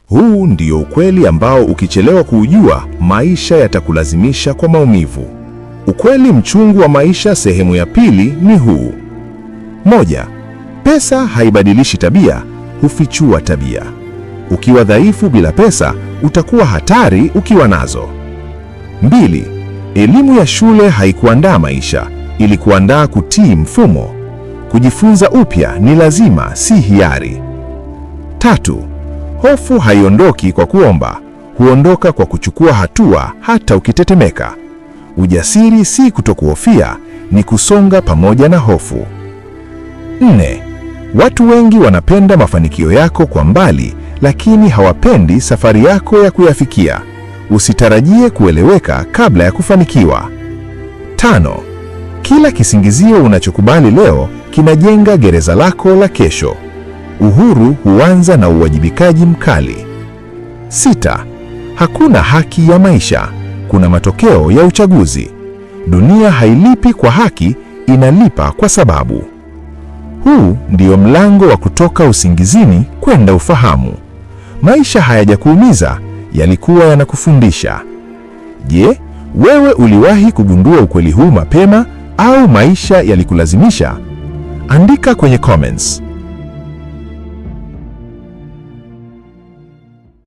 Huu ndio ukweli ambao ukichelewa kuujua, maisha yatakulazimisha kwa maumivu. Ukweli mchungu wa maisha sehemu ya pili ni huu. 1. Pesa haibadilishi tabia, hufichua tabia. Ukiwa dhaifu bila pesa, utakuwa hatari ukiwa nazo. 2. Elimu ya shule haikuandaa maisha, ilikuandaa kutii mfumo. Kujifunza upya ni lazima, si hiari. 3. Hofu haiondoki kwa kuomba, huondoka kwa kuchukua hatua hata ukitetemeka. Ujasiri si kutokuhofia, ni kusonga pamoja na hofu. 4. Watu wengi wanapenda mafanikio yako kwa mbali, lakini hawapendi safari yako ya kuyafikia. Usitarajie kueleweka kabla ya kufanikiwa. 5. Kila kisingizio unachokubali leo kinajenga gereza lako la kesho. Uhuru huanza na uwajibikaji mkali. 6. Hakuna haki ya maisha, kuna matokeo ya uchaguzi. Dunia hailipi kwa haki, inalipa kwa sababu. Huu ndio mlango wa kutoka usingizini kwenda ufahamu. Maisha hayajakuumiza, yalikuwa yanakufundisha. Je, wewe uliwahi kugundua ukweli huu mapema au maisha yalikulazimisha? Andika kwenye comments.